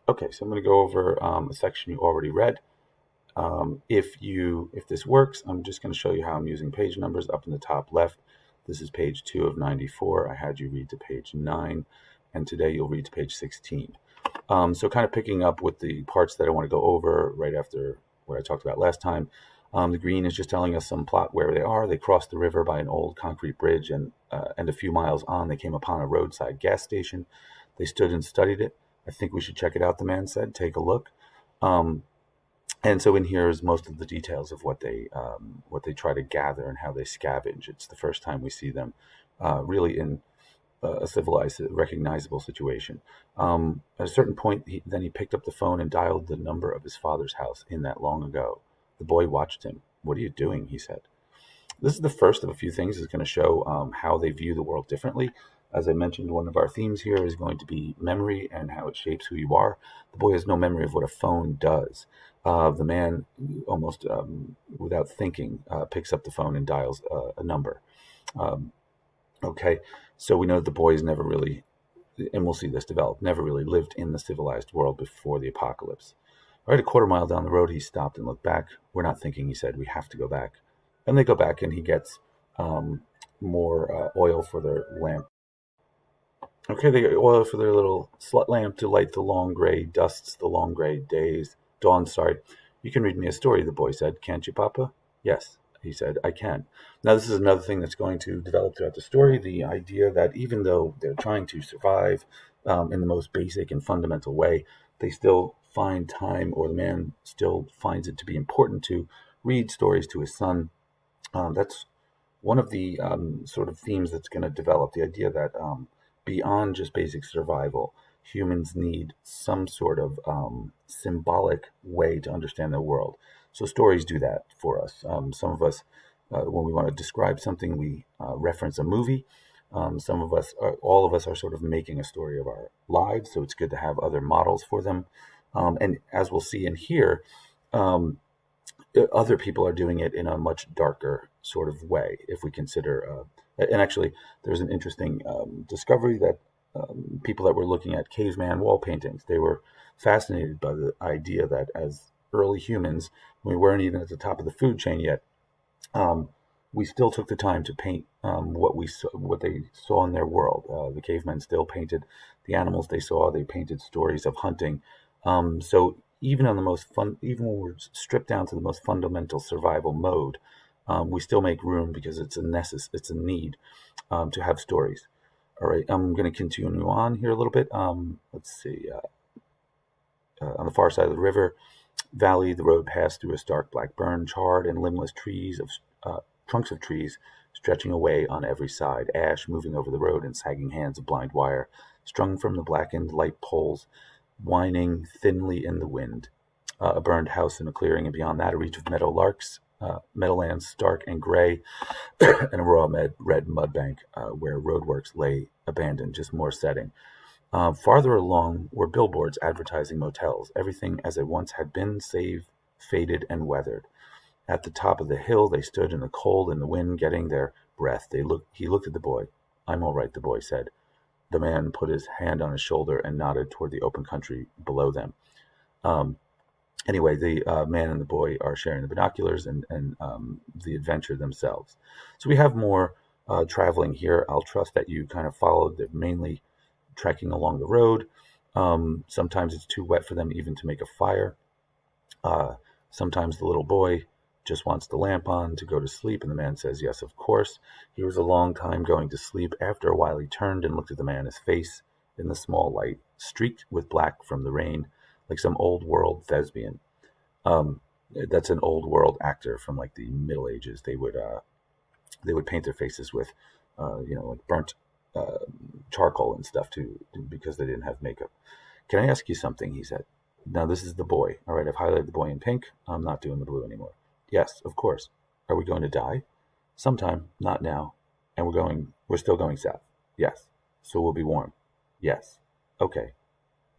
Okay, so I'm going to go over a section you already read. If this works, I'm just going to show you how I'm using page numbers up in the top left. This is page 2 of 94. I had you read to page 9, and today you'll read to page 16. So kind of picking up with the parts that I want to go over right after what I talked about last time. The green is just telling us some plot where they are. They crossed the river by an old concrete bridge, and a few miles on, they came upon a roadside gas station. They stood and studied it. I think we should check it out, the man said. Take a look. Um, and so in here is most of the details of what they try to gather and how they scavenge. It's the first time we see them really in a civilized, recognizable situation. At a certain point, then he picked up the phone and dialed the number of his father's house in that long ago. The boy watched him. "What are you doing?" he said. This is the first of a few things that's going to show how they view the world differently. As I mentioned, one of our themes here is going to be memory and how it shapes who you are. The boy has no memory of what a phone does. The man, almost without thinking, picks up the phone and dials a number. Um, okay, so we know that the boy has never really, and we'll see this develop, never really lived in the civilized world before the apocalypse. All right, a quarter mile down the road, he stopped and looked back. "We're not thinking," he said. "We have to go back." And they go back, and he gets um, more oil for their lamp. Okay, they get oil for their little slut lamp to light the long gray dusts, the long gray days. Dawn, sorry. "You can read me a story," the boy said. "Can't you, Papa?" "Yes," he said, "I can." Now, this is another thing that's going to develop throughout the story, the idea that even though they're trying to survive in the most basic and fundamental way, they still find time, or the man still finds it to be important to read stories to his son. That's one of the sort of themes that's going to develop, the idea that beyond just basic survival, humans need some sort of symbolic way to understand the world. So stories do that for us. Some of us, when we want to describe something, we reference a movie. Some of us, all of us, are sort of making a story of our lives. So it's good to have other models for them. And as we'll see in here, um, other people are doing it in a much darker sort of way. If we consider, and actually, there's an interesting discovery that people that were looking at caveman wall paintings, they were fascinated by the idea that as early humans, we weren't even at the top of the food chain yet. Um, we still took the time to paint what they saw in their world. The cavemen still painted the animals they saw. They painted stories of hunting. So even on the most fun, even when we're stripped down to the most fundamental survival mode, we still make room because it's a need to have stories. All right, I'm going to continue on here a little bit. Let's see. On the far side of the river valley, the road passed through a stark black burn, charred and limbless trunks of trees stretching away on every side, ash moving over the road, and sagging hands of blind wire strung from the blackened light poles, whining thinly in the wind. A burned house in a clearing, and beyond that, a reach of meadowlands stark and gray, and a raw red mud bank where roadworks lay abandoned, just more setting. Farther along were billboards advertising motels, everything as it once had been, save faded and weathered. At the top of the hill they stood in the cold and the wind, getting their breath. He looked at the boy. "I'm all right," the boy said. The man put his hand on his shoulder and nodded toward the open country below them. Um, anyway, the man and the boy are sharing the binoculars and the adventure themselves. So we have more traveling here. I'll trust that you kind of followed. They're mainly trekking along the road. Sometimes it's too wet for them even to make a fire. Uh, Sometimes the little boy just wants the lamp on to go to sleep, and the man says, "Yes, of course." He was a long time going to sleep. After a while, he turned and looked at the man. His face, in the small light, streaked with black from the rain, like some old world thespian. That's an old world actor from like the Middle Ages. They would paint their faces with, like burnt uh, charcoal and stuff too, because they didn't have makeup. "Can I ask you something?" he said. Now this is the boy. All right, I've highlighted the boy in pink. I'm not doing the blue anymore. "Yes, of course." "Are we going to die?" "Sometime, not now. And we're still going south." "Yes." "So we'll be warm." "Yes." "Okay."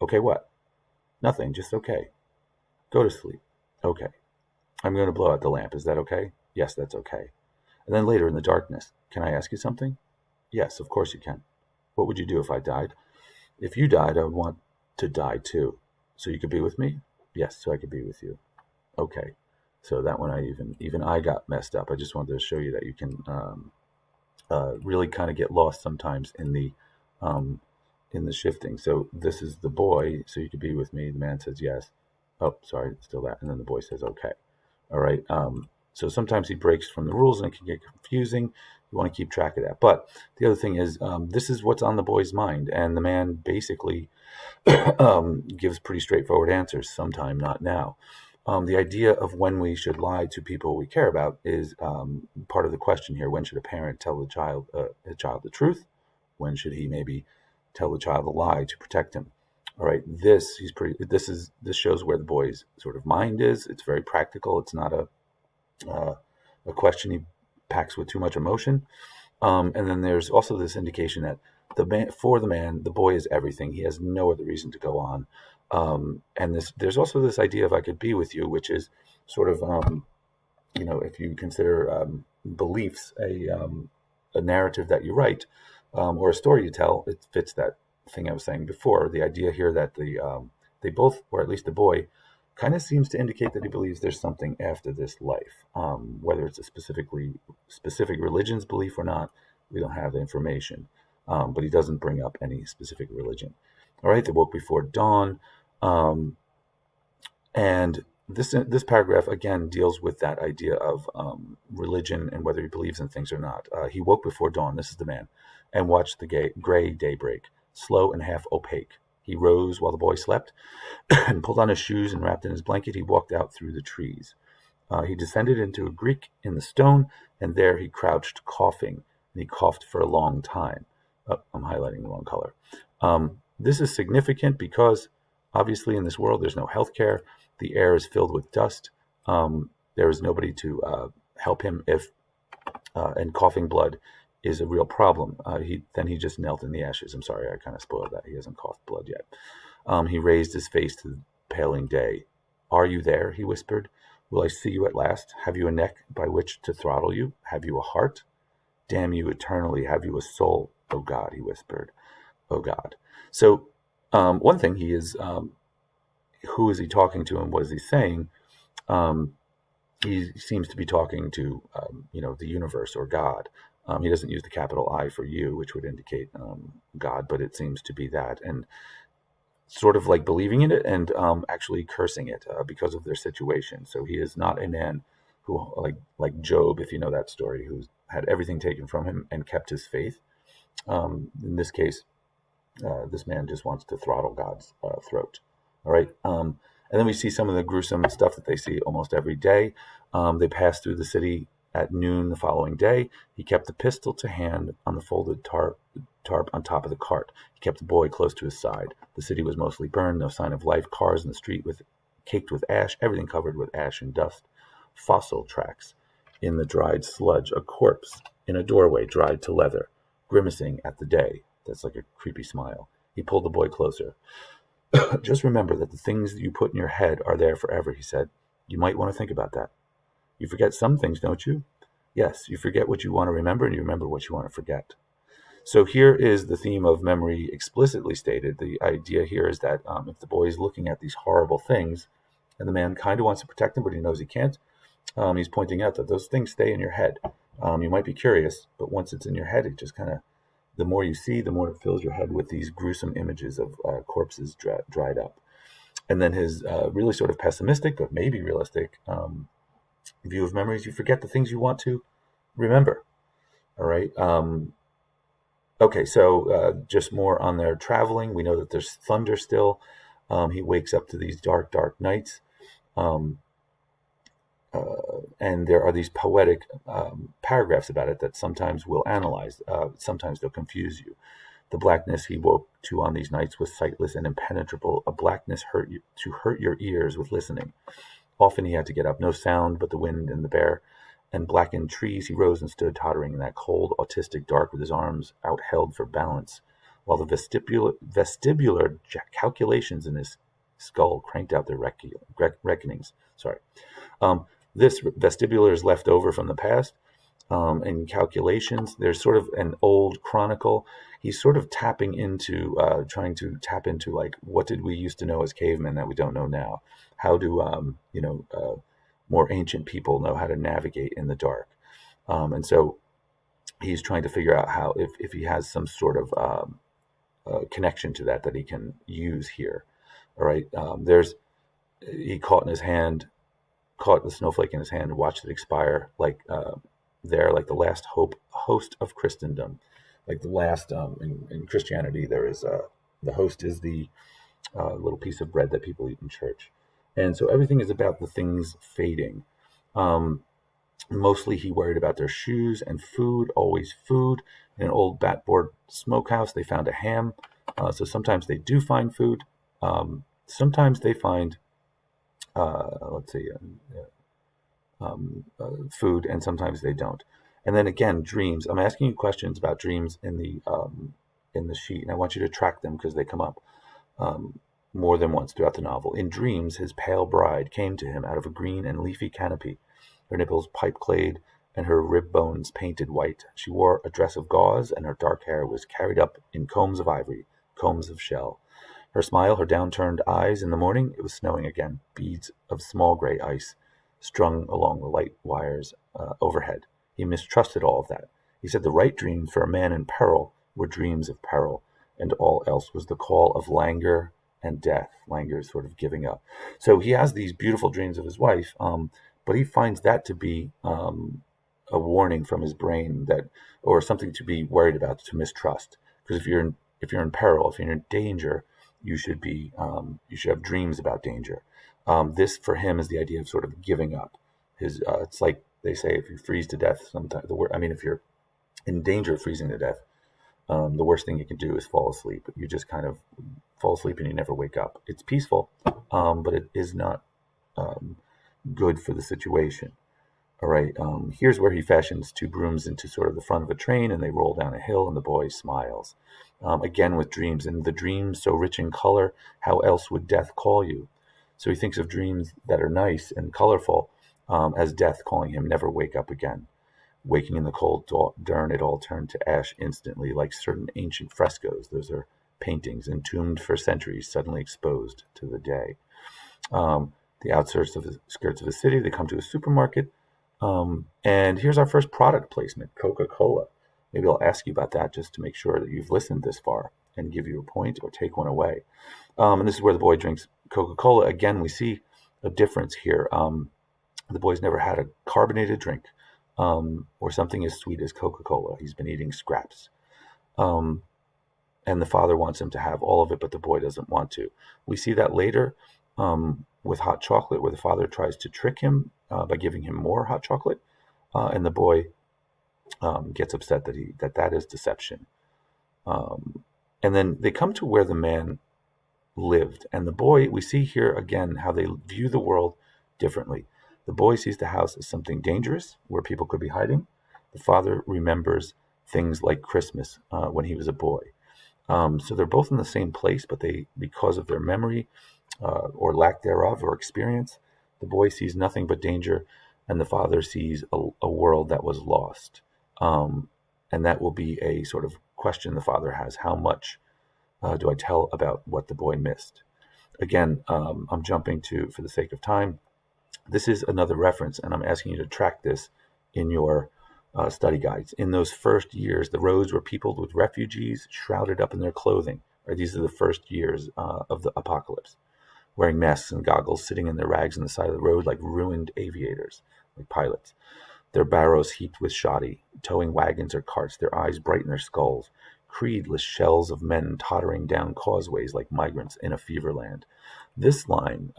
"Okay, what?" "Nothing, just okay." "Go to sleep." "Okay." "I'm going to blow out the lamp. Is that okay?" "Yes, that's okay." And then later in the darkness, "Can I ask you something?" "Yes, of course you can." "What would you do if I died?" "If you died, I would want to die too." So you could be with me? Yes, so I could be with you. Okay. So that one even I got messed up. I just wanted to show you that you can really kind of get lost sometimes um, in the shifting. So this is the boy. So you could be with me. The man says yes. Oh, sorry, still that. And then the boy says okay. All right. So sometimes he breaks from the rules and it can get confusing. You want to keep track of that. But the other thing is, this is what's on the boy's mind, and the man basically gives pretty straightforward answers. Sometime, not now. The idea of when we should lie to people we care about is part of the question here. When should a parent tell the child the truth? When should he maybe tell the child a lie to protect him? All right, this shows where the boy's sort of mind is. It's very practical. It's not a question he packs with too much emotion. And then there's also this indication that for the man, the boy is everything. He has no other reason to go on. And there's also this idea of I could be with you, which is sort of, if you consider beliefs a narrative that you write or a story you tell, it fits that thing I was saying before. The idea here that they both, or at least the boy, kind of seems to indicate that he believes there's something after this life, whether it's a specific religion's belief or not. We don't have the information, but he doesn't bring up any specific religion. All right, they woke before dawn, and this paragraph again deals with that idea of religion and whether he believes in things or not. He woke before dawn. This is the man, and watched the gray daybreak, slow and half opaque. He rose while the boy slept and pulled on his shoes and wrapped in his blanket. He walked out through the trees. He descended into a creek in the stone, and there he crouched coughing, and he coughed for a long time. Oh, I'm highlighting the wrong color. This is significant because obviously in this world there's no health care. The air is filled with dust. There is nobody to help him and coughing blood is a real problem. He just knelt in the ashes. I'm sorry, I kind of spoiled that. He hasn't coughed blood yet. He raised his face to the paling day. Are you there? He whispered. Will I see you at last? Have you a neck by which to throttle you? Have you a heart? Damn you eternally. Have you a soul? Oh God, he whispered. Oh God. So one thing he is, who is he talking to and what is he saying? He seems to be talking to, the universe or God. He doesn't use the capital I for you, which would indicate God, but it seems to be that. And sort of like believing in it and actually cursing it because of their situation. So he is not a man who, like Job, if you know that story, who had everything taken from him and kept his faith. In this case, this man just wants to throttle God's throat. All right. And then we see some of the gruesome stuff that they see almost every day. They pass through the city at noon the following day. He kept the pistol to hand on the folded tarp on top of the cart. He kept the boy close to his side. The city was mostly burned, no sign of life. Cars in the street caked with ash, everything covered with ash and dust. Fossil tracks in the dried sludge. A corpse in a doorway, dried to leather, grimacing at the day. That's like a creepy smile. He pulled the boy closer. Just remember that the things that you put in your head are there forever, he said. You might want to think about that. You forget some things, don't you? Yes, you forget what you want to remember and you remember what you want to forget. So here is the theme of memory explicitly stated. The idea here is that if the boy is looking at these horrible things and the man kind of wants to protect him, but he knows he can't, he's pointing out that those things stay in your head. You might be curious, but once it's in your head, it just kind of, the more you see, the more it fills your head with these gruesome images of corpses dried up. And then his really sort of pessimistic, but maybe realistic view of memories, you forget the things you want to remember. All right. Okay, so just more on their traveling. We know that there's thunder still. He wakes up to these dark, dark nights. And there are these poetic paragraphs about it that sometimes we'll analyze. Sometimes they'll confuse you. The blackness he woke to on these nights was sightless and impenetrable, a blackness to hurt your ears with listening. Often he had to get up, no sound but the wind and the bare and blackened trees. He rose and stood tottering in that cold, autistic dark with his arms outheld for balance, while the vestibular calculations in his skull cranked out their reckonings. Sorry. This vestibular is left over from the past, and calculations. There's sort of an old chronicle. He's sort of tapping into, trying to tap into, like, what did we used to know as cavemen that we don't know now? How do, more ancient people know how to navigate in the dark? And so he's trying to figure out how, if he has some sort of connection to that he can use here. All right. He caught the snowflake in his hand and watched it expire, like like the last host of Christendom, like the last in Christianity. There is the host is the little piece of bread that people eat in church, and so everything is about the things fading. Mostly he worried about their shoes and food, always food. In an old batboard smokehouse, they found a ham. So sometimes they do find food. Sometimes they find, food, and sometimes they don't. And then again, dreams. I'm asking you questions about dreams in the sheet, and I want you to track them because they come up more than once throughout the novel. In dreams, his pale bride came to him out of a green and leafy canopy, her nipples pipe-clayed and her rib bones painted white. She wore a dress of gauze, and her dark hair was carried up in combs of ivory, combs of shell. Her smile, her downturned eyes. In the morning, it was snowing again, beads of small gray ice strung along the light wires overhead. He mistrusted all of that. He said the right dreams for a man in peril were dreams of peril, and all else was the call of languor and death. Languor is sort of giving up. So he has these beautiful dreams of his wife, but he finds that to be a warning from his brain, that, or something to be worried about, to mistrust. Because if you're in peril, if you're in danger, you should have dreams about danger. This for him is the idea of sort of giving up. It's like they say, if you freeze to death, sometimes if you're in danger of freezing to death, the worst thing you can do is fall asleep. You just kind of fall asleep and you never wake up. It's peaceful, but it is not good for the situation. All right, here's where he fashions two brooms into sort of the front of a train, and they roll down a hill, and the boy smiles. Again with dreams, and the dreams so rich in color, how else would death call you? So he thinks of dreams that are nice and colorful as death calling him, never wake up again. Waking in the cold dawn, it all turned to ash instantly, like certain ancient frescoes. Those are paintings entombed for centuries, suddenly exposed to the day. The outskirts of the city, they come to a supermarket. And here's our first product placement, Coca-Cola. Maybe I'll ask you about that just to make sure that you've listened this far and give you a point or take one away. And this is where the boy drinks Coca-Cola. Again, we see a difference here. The boy's never had a carbonated drink or something as sweet as Coca-Cola. He's been eating scraps. And the father wants him to have all of it, but the boy doesn't want to. We see that later with hot chocolate, where the father tries to trick him by giving him more hot chocolate, and the boy gets upset that is deception. And then they come to where the man lived, and the boy, we see here again how they view the world differently. The boy sees the house as something dangerous, where people could be hiding. The father remembers things like Christmas when he was a boy. So they're both in the same place, but because of their memory or lack thereof or experience, the boy sees nothing but danger, and the father sees a world that was lost. And that will be a sort of question the father has. How much do I tell about what the boy missed? Again, I'm jumping to, for the sake of time, this is another reference, and I'm asking you to track this in your study guides. In those first years, the roads were peopled with refugees shrouded up in their clothing. Right? These are the first years of the apocalypse, wearing masks and goggles, sitting in their rags on the side of the road like ruined aviators, like pilots. Their barrows heaped with shoddy, towing wagons or carts, their eyes bright in their skulls, creedless shells of men tottering down causeways like migrants in a fever land. This line,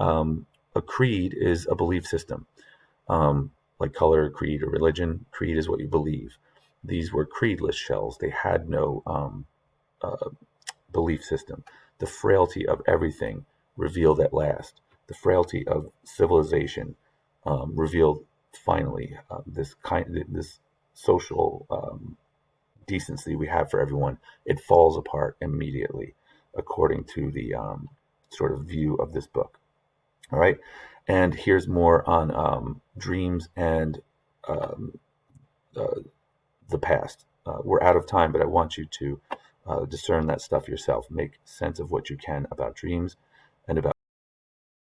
a creed is a belief system. Like color, creed, or religion. Creed is what you believe. These were creedless shells. They had no belief system. The frailty of everything revealed at last. The frailty of civilization revealed finally. This social decency we have for everyone, it falls apart immediately, according to the sort of view of this book. All right, and here's more on dreams and the past. We're out of time, but I want you to discern that stuff yourself. Make sense of what you can about dreams and about